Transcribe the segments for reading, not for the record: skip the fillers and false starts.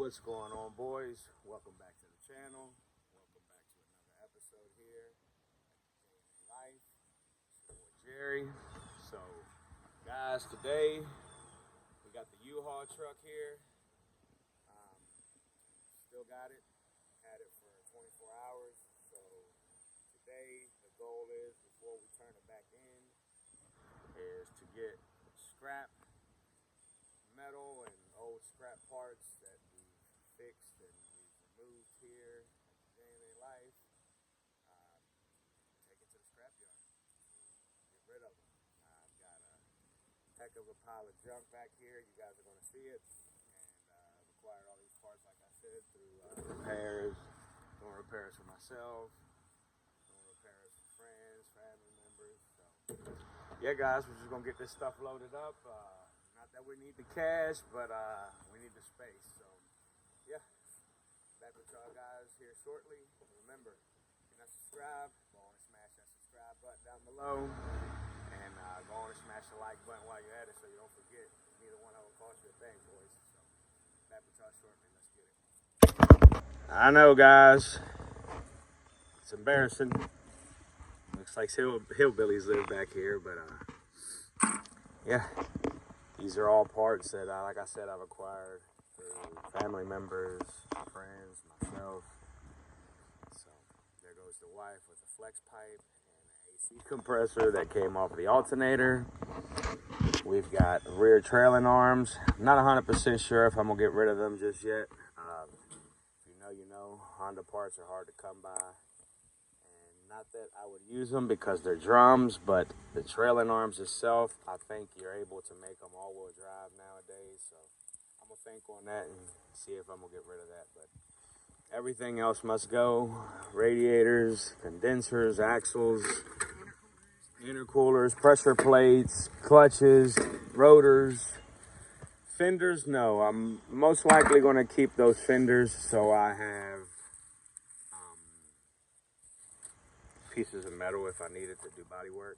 What's going on, boys? Welcome back to the channel. Welcome back to another episode here at Life with Jerry. So, guys, today we got the U-Haul truck here. Still got it. Had it for 24 hours. So, today the goal is, before we turn it back in, is to get scrap metal and old scrap parts that we fixed and we've removed here at J&A Life. Take it to the scrap yard. Get rid of them. I've got a heck of a pile of junk back here. You guys are going to see it. And I've acquired all these parts, like I said, through repairs. Doing repairs for myself. Doing repairs for friends, family members. So, yeah, guys, we're just going to get this stuff loaded up. Not that we need the cash, but we need the space. So, yeah, back with y'all guys here shortly. Remember, if you're not subscribed, go on and smash that subscribe button down below. And go on and smash the like button while you're at it so you don't forget. Neither one of them cost you a thing, boys. So, back with y'all shortly. Let's get it. I know, guys. It's embarrassing. Looks like hillbillies live back here, but yeah. These are all parts that, like I said, I've acquired through family members, friends, myself. So there goes the wife with the flex pipe and an AC compressor that came off of the alternator. We've got rear trailing arms. I'm not 100% sure if I'm going to get rid of them just yet. If you know, you know. Honda parts are hard to come by. Not that I would use them because they're drums, but the trailing arms itself, I think you're able to make them all-wheel drive nowadays. So I'm going to think on that and see if I'm going to get rid of that. But everything else must go. Radiators, condensers, axles, intercoolers, pressure plates, clutches, rotors. Fenders, no. I'm most likely going to keep those fenders so I have pieces of metal if I needed to do body work.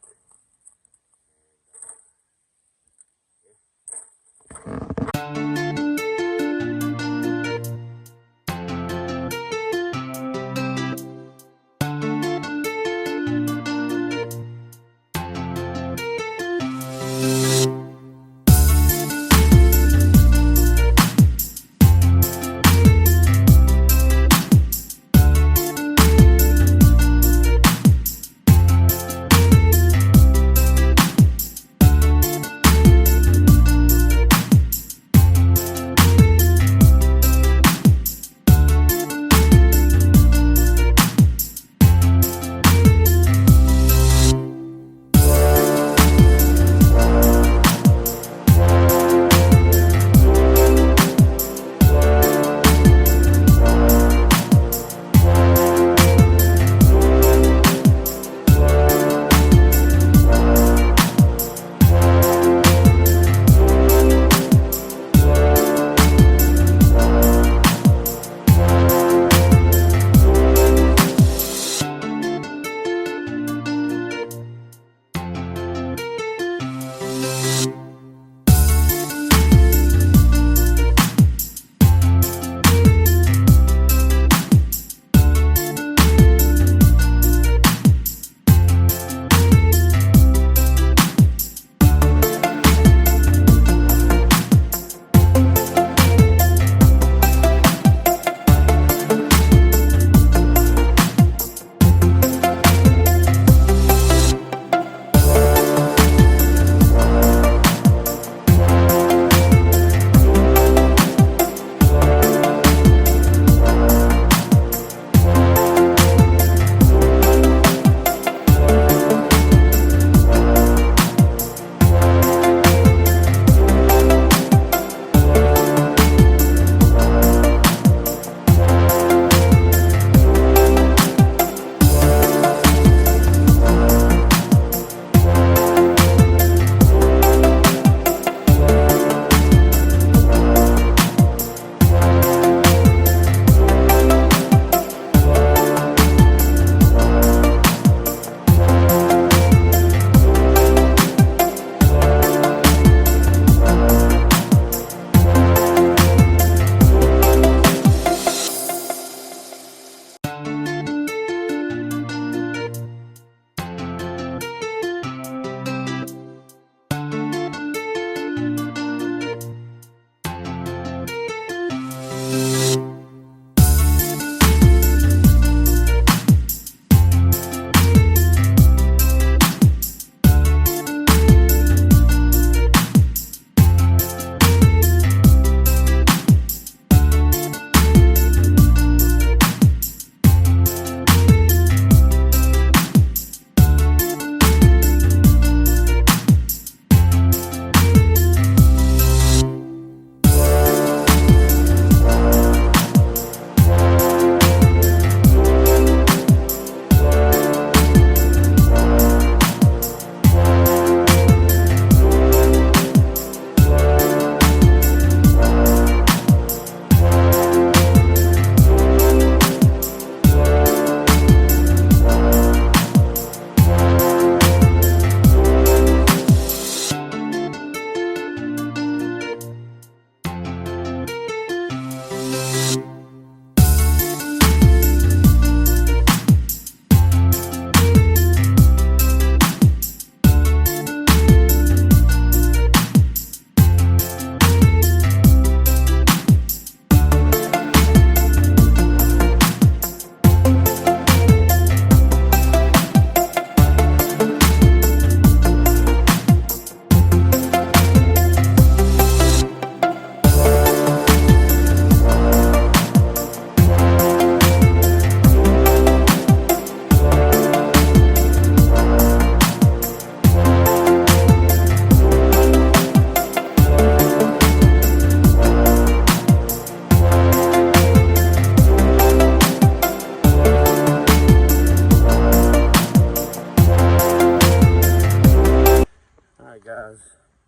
Guys,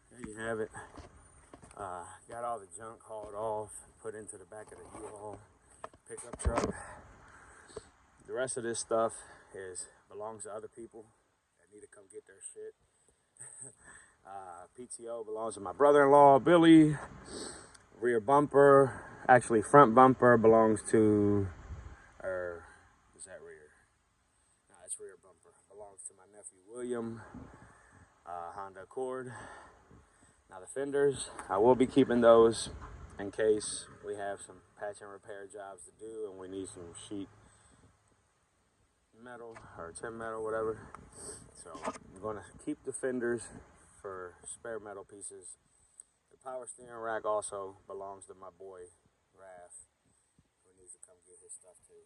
there you have it. Got all the junk hauled off, put into the back of the U-Haul pickup truck. The rest of this stuff belongs to other people that need to come get their shit. PTO belongs to my brother-in-law, Billy. Rear bumper, actually front bumper belongs to, is that rear? No, it's rear bumper. Belongs to my nephew, William. Honda Accord. Now the fenders, I will be keeping those in case we have some patch and repair jobs to do and we need some sheet metal or tin metal, whatever. So I'm going to keep the fenders for spare metal pieces. The power steering rack also belongs to my boy Raph, who needs to come get his stuff too.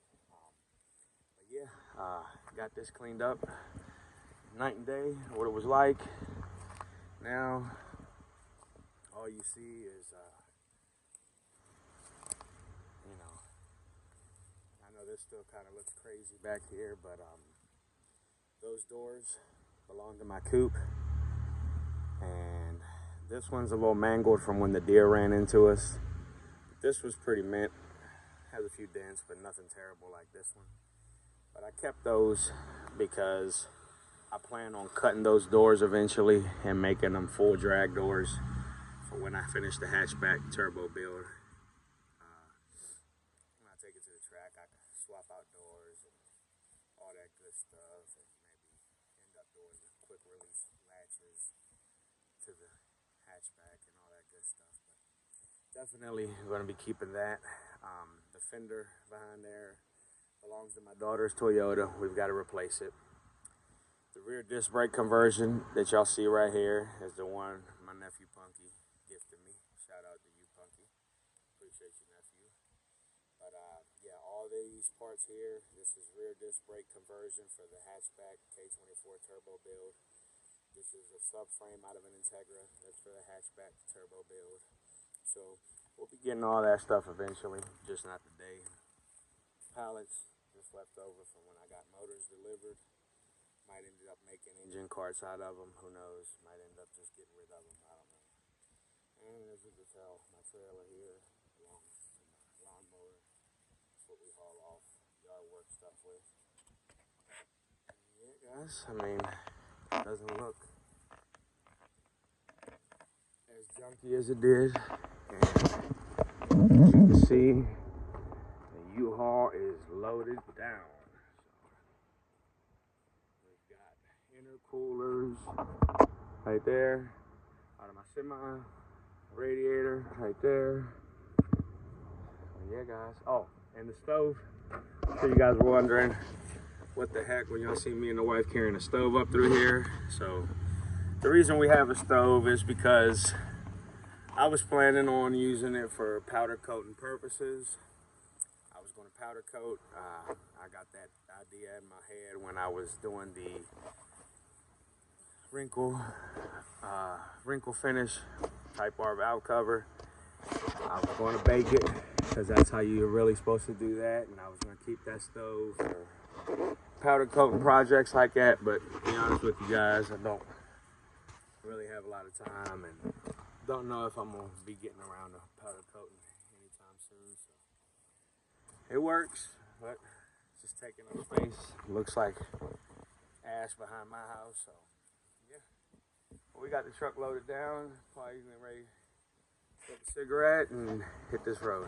But yeah, got this cleaned up. Night and day, what it was like. Now, all you see is, I know this still kind of looks crazy back here, but those doors belong to my coupe. And this one's a little mangled from when the deer ran into us. This was pretty mint. Has a few dents, but nothing terrible like this one. But I kept those because I plan on cutting those doors eventually and making them full drag doors for when I finish the hatchback turbo build. When I take it to the track, I can swap out doors and all that good stuff, and maybe end up doing the quick release latches to the hatchback and all that good stuff. But definitely going to be keeping that. The fender behind there belongs to my daughter's Toyota. We've got to replace it. The rear disc brake conversion that y'all see right here is the one my nephew Punky gifted me. Shout out to you, Punky. Appreciate you, nephew. But yeah, all these parts here, this is rear disc brake conversion for the hatchback K24 turbo build. This is a subframe out of an Integra. That's for the hatchback turbo build. So we'll be getting all that stuff eventually, just not today. Pallets just left over from when I got motors delivered. Might end up making engine carts out of them. Who knows? Might end up just getting rid of them. I don't know. And as you can tell, my trailer here belongs to my lawnmower. That's what we haul off yard work stuff with. Yeah, guys. I mean, it doesn't look as junky as it did. And as you can see, the U-Haul is loaded down. Intercoolers right there, out of my semi radiator right there. guys. Oh, and the stove. So you guys were wondering what the heck when y'all see me and the wife carrying a stove up through here. So the reason we have a stove is because I was planning on using it for powder coating purposes. I was going to powder coat. I got that idea in my head when I was doing the wrinkle finish type R valve cover. I was going to bake it because that's how you're really supposed to do that, and I was going to keep that stove for powder coating projects like that. But to be honest with you guys, I don't really have a lot of time and don't know if I'm going to be getting around to powder coating anytime soon. So it works, but it's just taking up space. Looks like ash behind my house, so yeah. We got the truck loaded down, probably getting ready to take a cigarette and hit this road.